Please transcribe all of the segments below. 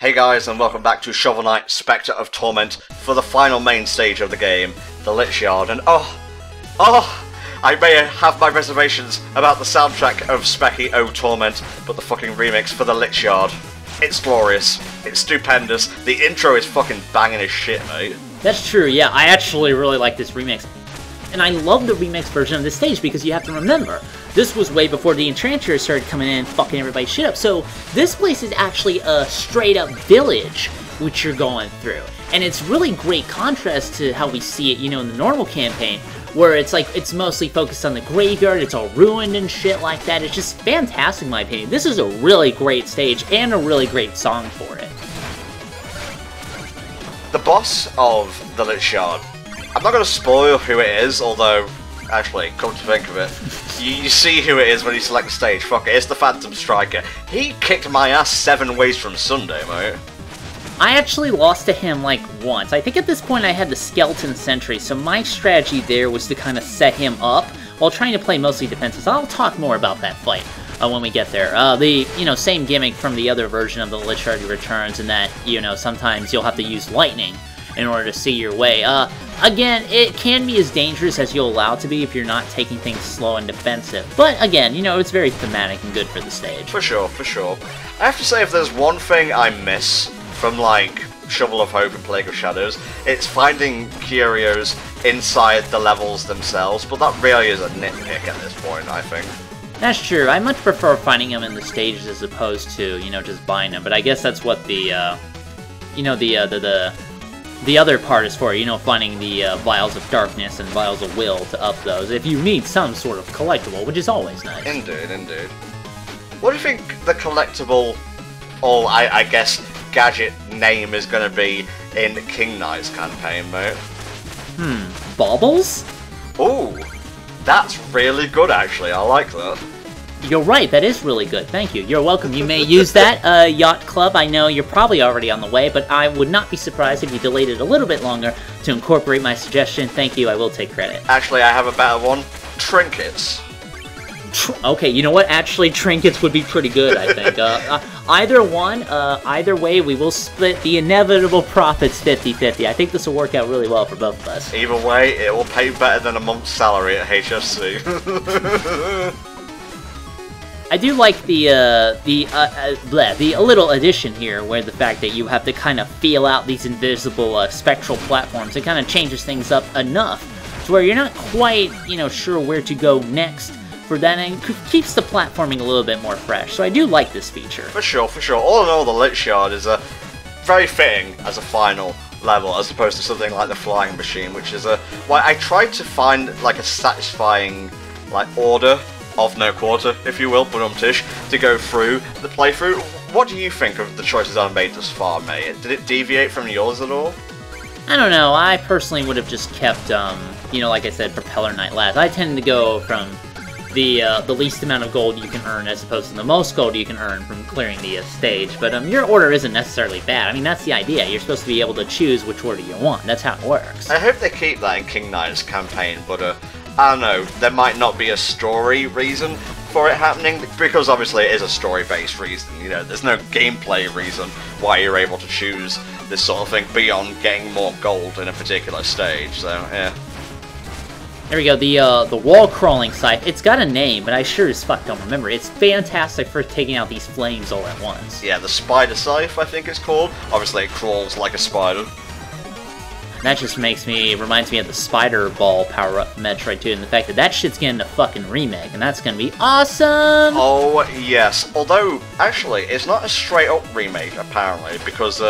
Hey guys, and welcome back to Shovel Knight Specter of Torment for the final main stage of the game, the Lich Yard. And I may have my reservations about the soundtrack of Specter of Torment, but the fucking remix for the Lich Yard, it's glorious, it's stupendous, the intro is fucking banging as shit, mate. That's true, yeah, I actually really like this remix. And I love the remix version of this stage because you have to remember, this was way before the Enchanters started coming in and fucking everybody's shit up. So this place is actually a straight up village which you're going through. And it's really great contrast to how we see it, you know, in the normal campaign, where it's like, it's mostly focused on the graveyard, it's all ruined and shit like that. It's just fantastic in my opinion. This is a really great stage and a really great song for it. The boss of the Lich Yard, I'm not going to spoil who it is, although, actually, come to think of it, you see who it is when you select the stage. Fuck it, it's the Phantom Striker. He kicked my ass 7 ways from Sunday, mate. I actually lost to him, like, once. I think at this point I had the Skeleton Sentry, so my strategy there was to kind of set him up while trying to play mostly defenses. I'll talk more about that fight when we get there. Same gimmick from the other version of the Lich Yard returns, in that, sometimes you'll have to use lightning in order to see your way. Again, it can be as dangerous as you'll allow it to be if you're not taking things slow and defensive. But again, it's very thematic and good for the stage. For sure, for sure. I have to say, if there's one thing I miss from, like, Shovel of Hope and Plague of Shadows, it's finding curios inside the levels themselves, but that really is a nitpick at this point, I think. That's true. I much prefer finding them in the stages as opposed to, just buying them. But I guess that's what the other part is for, finding the Vials of Darkness and Vials of Will to up those, if you need some sort of collectible, which is always nice. Indeed, indeed. What do you think the collectible, or I guess gadget name is going to be in King Knight's campaign, mate? Baubles? Ooh, that's really good actually, I like that. You're right, that is really good. Thank you. You're welcome. You may use that, Yacht Club. I know you're probably already on the way, but I would not be surprised if you delayed it a little bit longer to incorporate my suggestion. Thank you, I will take credit. Actually, I have a better one. Trinkets. Okay, you know what? Actually, trinkets would be pretty good, I think. Either one, either way, we will split the inevitable profits 50-50. I think this will work out really well for both of us. Either way, it will pay better than a month's salary at HFC. I do like the little addition here, where the fact that you have to kind of feel out these invisible spectral platforms. It kind of changes things up enough to where you're not quite, sure where to go next for that, and keeps the platforming a little bit more fresh. So I do like this feature. For sure, for sure. All in all, the Lich Yard is very fitting as a final level, as opposed to something like the Flying Machine, which is I tried to find like a satisfying order of no quarter, if you will, to go through the playthrough. What do you think of the choices I've made thus far, mate? Did it deviate from yours at all? I don't know. I personally would have just kept, like I said, Propeller Knight last. I tend to go from the least amount of gold you can earn as opposed to the most gold you can earn from clearing the stage. But your order isn't necessarily bad. I mean, that's the idea. You're supposed to be able to choose which order you want. That's how it works. I hope they keep that in King Knight's campaign, but I don't know, there might not be a story reason for it happening, because obviously it is a story-based reason, there's no gameplay reason why you're able to choose this sort of thing beyond getting more gold in a particular stage, so yeah. There we go, the wall-crawling scythe. It's got a name, but I sure as fuck don't remember. It's fantastic for taking out these flames all at once. Yeah, the Spider Scythe, I think it's called. Obviously it crawls like a spider. That just reminds me of the Spider Ball power-up from Metroid 2, and the fact that that shit's getting a fucking remake, and that's gonna be awesome! Oh, yes. Although, actually, it's not a straight-up remake, apparently, because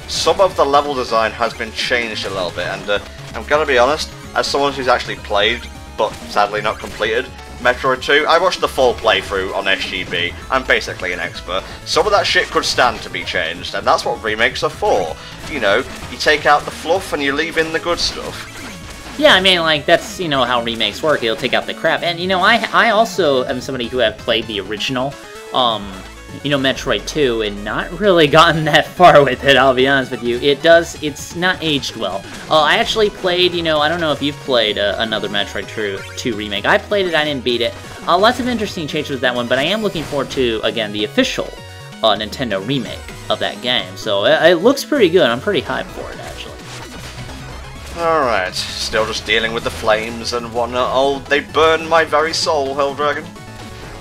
some of the level design has been changed a little bit, and I'm gonna be honest, as someone who's actually played, but sadly not completed, Metroid 2, I watched the full playthrough on SGB. I'm basically an expert. Some of that shit could stand to be changed, and that's what remakes are for. You take out the fluff and you leave in the good stuff. Yeah, I mean, that's, how remakes work. It'll take out the crap. And, I also am somebody who have played the original, Metroid 2, and not really gotten that far with it, I'll be honest with you. It's not aged well. I actually played, I don't know if you've played another Metroid 2 remake. I played it, I didn't beat it. Lots of interesting changes with that one, but I am looking forward to, again, the official Nintendo remake. of that game. So it looks pretty good. I'm pretty hyped for it, actually. Alright, still just dealing with the flames and whatnot. Oh, they burn my very soul, Helldragon.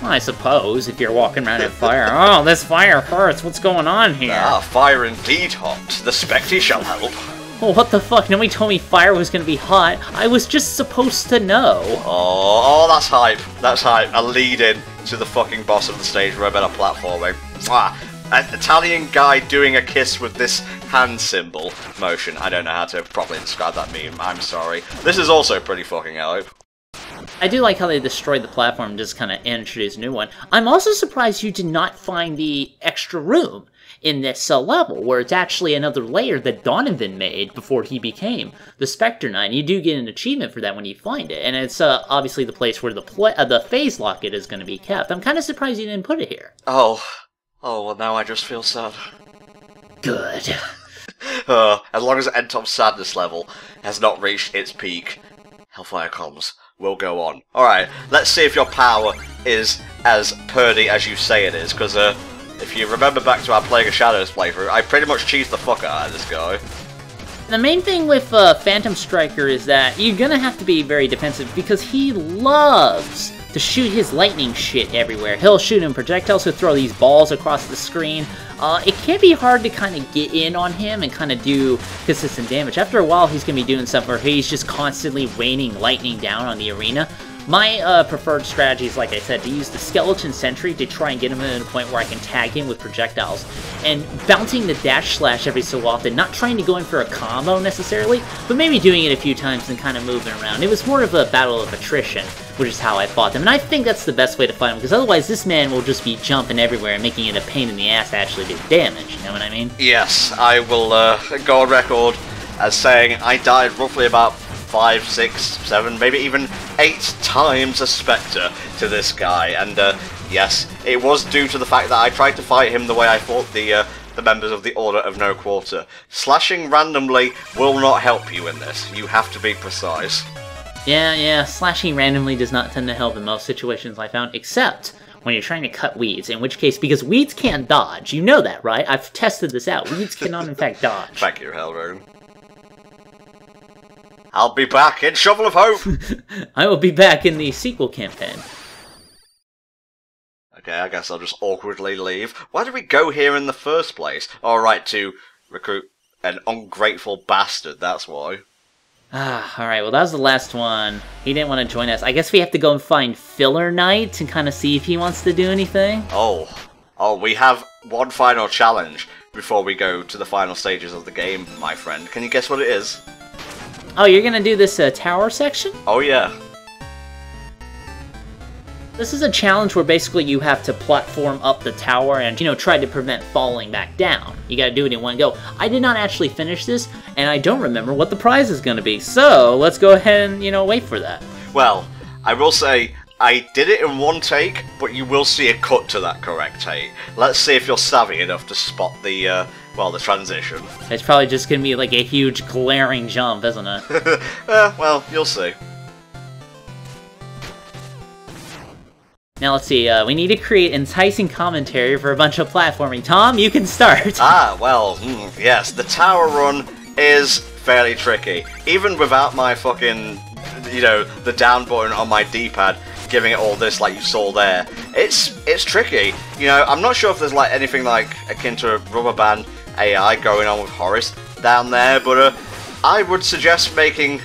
Well, I suppose, if you're walking around in fire. Oh, this fire hurts. What's going on here? Ah, fire indeed hot. The Spectre shall help. Well, what the fuck? Nobody told me fire was gonna be hot. I was just supposed to know. Oh, that's hype. That's hype. A lead-in to the fucking boss of the stage where a better platforming. Mwah. An Italian guy doing a kiss with this hand symbol motion. I don't know how to properly describe that meme. I'm sorry. This is also pretty fucking hype. I do like how they destroyed the platform and just kind of introduced a new one. I'm also surprised you did not find the extra room in this level, where it's actually another layer that Donovan made before he became the Spectre Knight. You do get an achievement for that when you find it, and it's obviously the place where the phase locket is going to be kept. I'm kind of surprised you didn't put it here. Oh, well now I just feel sad. Good. As long as End Top Sadness level has not reached its peak, HellfireComms will go on. Alright, let's see if your power is as purdy as you say it is, because if you remember back to our Plague of Shadows playthrough, I pretty much cheesed the fuck out of this guy. The main thing with Phantom Striker is that you're gonna have to be very defensive, because he loves to shoot his lightning shit everywhere. He'll shoot him projectiles, he'll throw these balls across the screen. It can be hard to kind of get in on him and kind of do consistent damage. After a while, he's going to be doing stuff where he's just constantly raining lightning down on the arena. My preferred strategy is, like I said, to use the Skeleton Sentry to try and get him to the point where I can tag him with projectiles. And bouncing the dash slash every so often, not trying to go in for a combo necessarily, but maybe doing it a few times and kind of moving around. It was more of a battle of attrition, which is how I fought them. And I think that's the best way to fight him, because otherwise this man will just be jumping everywhere and making it a pain in the ass to actually do damage, you know what I mean? Yes, I will go on record as saying I died roughly about 5, 6, 7, maybe even 8 times a Spectre to this guy, and yes, it was due to the fact that I tried to fight him the way I fought the members of the Order of No Quarter. Slashing randomly will not help you in this. You have to be precise. Yeah, slashing randomly does not tend to help in most situations I found, except when you're trying to cut weeds, in which case, because weeds can't dodge, you know that, right? I've tested this out. Weeds cannot in fact dodge. Thank you, Helldragon. I'll be back in Shovel of Hope! I will be back in the sequel campaign. Okay, I guess I'll just awkwardly leave. Why did we go here in the first place? Alright, to recruit an ungrateful bastard, that's why. Alright, well that was the last one. He didn't want to join us. I guess we have to go and find Filler Knight and kind of see if he wants to do anything. Oh, we have one final challenge before we go to the final stages of the game, my friend. Can you guess what it is? Oh, you're gonna do this tower section? Oh yeah. This is a challenge where basically you have to platform up the tower and, you know, try to prevent falling back down. You gotta do it in one go. I did not actually finish this, and I don't remember what the prize is gonna be, so let's go ahead and, you know, wait for that. Well, I will say, I did it in one take, but you will see a cut to that correct take. Let's see if you're savvy enough to spot the, well, the transition. It's probably just gonna be like a huge glaring jump, isn't it? Well, you'll see. Now let's see, we need to create enticing commentary for a bunch of platforming. Tom, you can start! Well, yes, the tower run is fairly tricky. Even without my fucking, you know, the down button on my D-pad, giving it all this like you saw there, it's tricky. You know, I'm not sure if there's like anything like akin to rubber band AI going on with Horace down there, but I would suggest making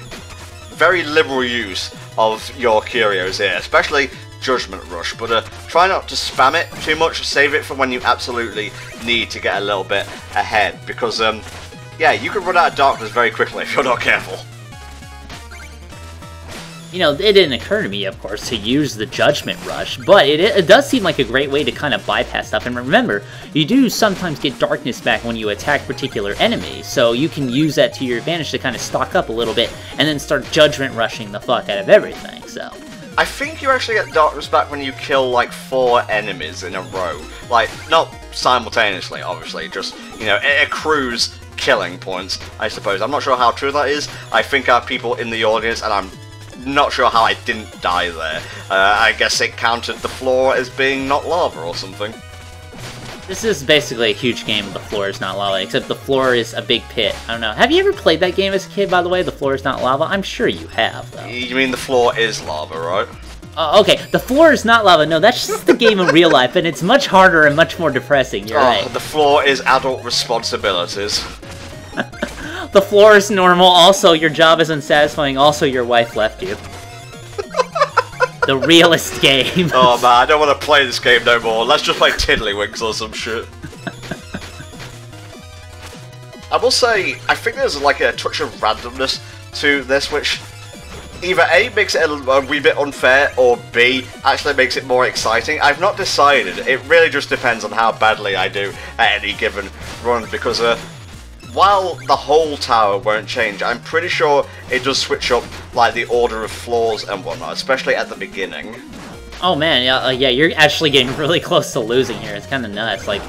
very liberal use of your curios here, especially Judgment Rush, but try not to spam it too much. Save it for when you absolutely need to get a little bit ahead, because yeah, you can run out of darkness very quickly if you're not careful. You know, it didn't occur to me, of course, to use the Judgment Rush, but it does seem like a great way to kind of bypass stuff. And remember, you do sometimes get darkness back when you attack particular enemies, so you can use that to your advantage to kind of stock up a little bit, and then start Judgment Rushing the fuck out of everything, so... I think you actually get darkness back when you kill like 4 enemies in a row. Like, not simultaneously, obviously, just, you know, it accrues killing points, I suppose. I'm not sure how true that is. I think I have people in the audience, and I'm not sure how I didn't die there. I guess it counted the floor as being not lava or something. This is basically a huge game of The Floor is Not Lava, except the floor is a big pit. I don't know. Have you ever played that game as a kid, by the way, The Floor is Not Lava? I'm sure you have, though. You mean the floor is lava, right? Okay, The Floor is Not Lava. No, that's just the game in real life, and it's much harder and much more depressing. You're right. The floor is adult responsibilities. The floor is normal. Also, your job is unsatisfying. Also, your wife left you. The realest game. Oh man, I don't want to play this game no more. Let's just play Tiddlywinks or some shit. I will say, I think there's like a touch of randomness to this, which either A, makes it a wee bit unfair, or B, actually makes it more exciting. I've not decided. It really just depends on how badly I do at any given run, because while the whole tower won't change, I'm pretty sure it does switch up like the order of floors and whatnot, especially at the beginning. Oh man, yeah, you're actually getting really close to losing here. It's kind of nuts. Like,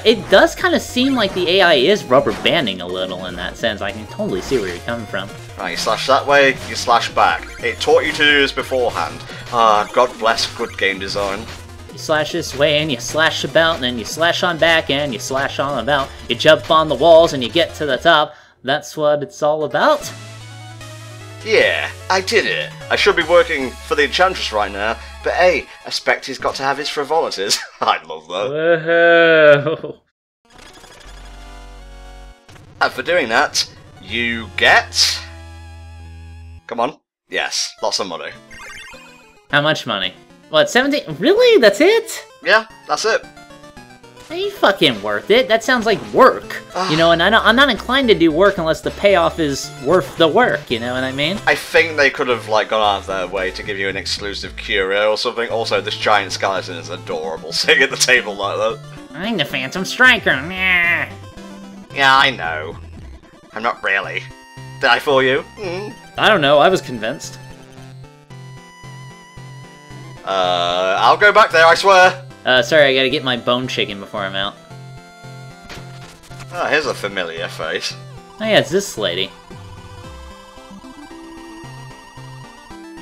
it does kind of seem like the AI is rubber banding a little in that sense. I can totally see where you're coming from. Right, you slash that way, you slash back. It taught you to do this beforehand. God bless good game design. You slash this way, and you slash about, and then you slash on back, and you slash on about. You jump on the walls, and you get to the top. That's what it's all about. Yeah, I did it. I should be working for the Enchantress right now, but hey, a Spectre's got to have his frivolities. I love that. Whoa. And for doing that, you get... Come on. Yes, lots of money. How much money? What, 17? Really? That's it? Yeah, that's it. Ain't fucking worth it. That sounds like work. You know, and I'm not inclined to do work unless the payoff is worth the work, you know what I mean? I think they could have like gone out of their way to give you an exclusive curio or something. Also, this giant skeleton is adorable, sitting at the table like that. I'm the Phantom Striker. Nah. Yeah, I know. I'm not really. Did I fool you? I don't know, I was convinced. I'll go back there, I swear. Sorry, I gotta get my bone chicken before I'm out. Oh, here's a familiar face. Oh yeah, it's this lady.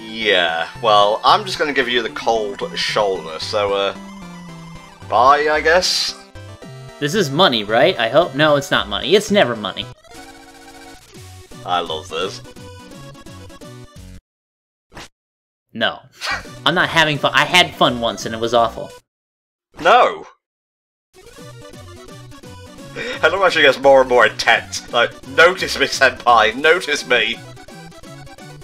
Yeah, well, I'm just gonna give you the cold shoulder, so, bye, I guess? This is money, right? I hope? No, it's not money. It's never money. I love this. No. I'm not having fun. I had fun once and it was awful. No! I love how she gets more and more intense. Like, notice me, senpai, notice me!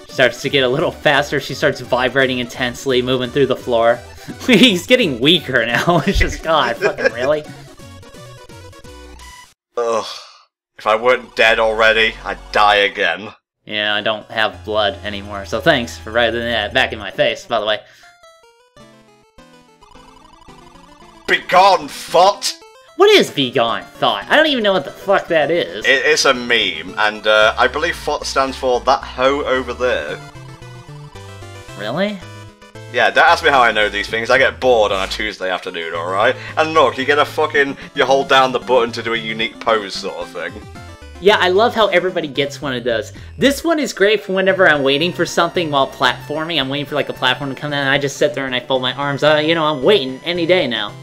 She starts to get a little faster, she starts vibrating intensely, moving through the floor. He's getting weaker now, it's just, God, fucking really? Ugh. If I weren't dead already, I'd die again. Yeah, I don't have blood anymore, so thanks for writing that back in my face, by the way. Begone, thought! What is Begone Thought? I don't even know what the fuck that is. It's a meme, and I believe thought stands for that hoe over there. Really? Yeah, don't ask me how I know these things. I get bored on a Tuesday afternoon, alright? And look, you get a fucking... You hold down the button to do a unique pose sort of thing. Yeah, I love how everybody gets one of those. This one is great for whenever I'm waiting for something while platforming. I'm waiting for like a platform to come down and I just sit there and I fold my arms. You know, I'm waiting any day now.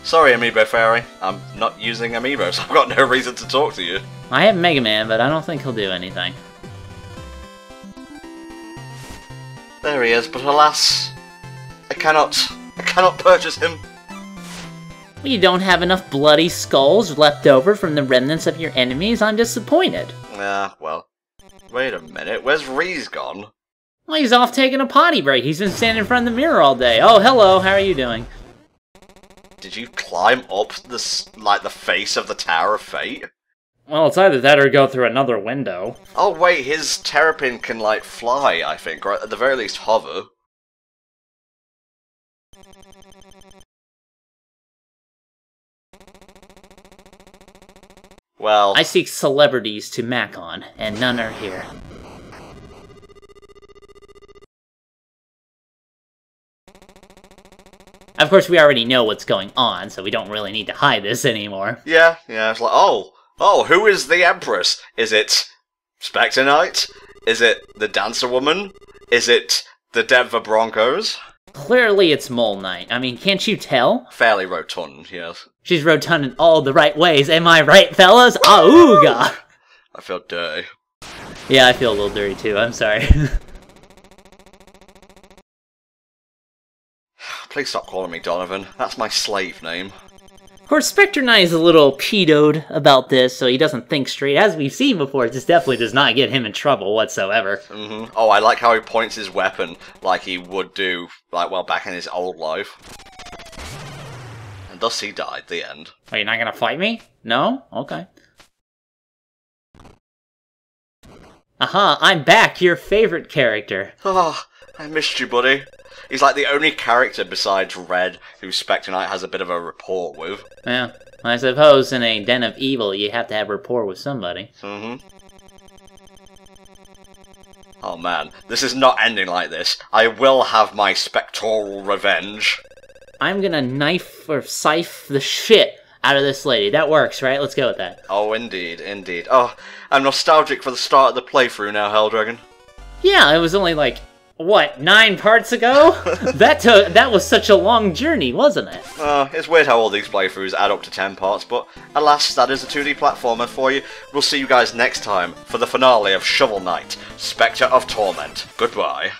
Sorry, Amiibo Fairy. I'm not using Amiibos. I've got no reason to talk to you. I have Mega Man, but I don't think he'll do anything. There he is, but alas, I cannot purchase him. Well, you don't have enough bloody skulls left over from the remnants of your enemies? I'm disappointed. Well, wait a minute, where's Reese gone? Well, he's off taking a potty break. He's been standing in front of the mirror all day. Oh, hello, how are you doing? Did you climb up the face of the Tower of Fate? Well, it's either that or go through another window. Oh wait, his Terrapin can, like, fly, I think, or at the very least hover. Well... I seek celebrities to mac on, and none are here. Of course, we already know what's going on, so we don't really need to hide this anymore. Yeah, it's like, oh, who is the Empress? Is it Specter Knight? Is it the Dancer Woman? Is it the Denver Broncos? Clearly it's Mole Knight. I mean, can't you tell? Fairly rotund, yes. She's rotund in all the right ways. Am I right, fellas? Auga! I feel dirty. Yeah, I feel a little dirty too. I'm sorry. Please stop calling me Donovan. That's my slave name. Of course, Specter Knight is a little pedoed about this, so he doesn't think straight. As we've seen before, this definitely does not get him in trouble whatsoever. Oh, I like how he points his weapon like he would do, like, well, back in his old life. And thus he died, the end. Are you not gonna fight me? No? Okay. Aha, I'm back, your favorite character. Oh, I missed you, buddy. He's like the only character besides Red who Specter Knight has a bit of a rapport with. Yeah, I suppose in a den of evil you have to have rapport with somebody. Oh man, this is not ending like this. I will have my spectoral revenge. I'm gonna knife or scythe the shit out of this lady. That works, right? Let's go with that. Oh, indeed, indeed. Oh, I'm nostalgic for the start of the playthrough now, Helldragon. Yeah, it was only like, what, 9 parts ago? That was such a long journey, wasn't it? It's weird how all these playthroughs add up to 10 parts, but alas, that is a 2D platformer for you. We'll see you guys next time for the finale of Shovel Knight, Specter of Torment. Goodbye.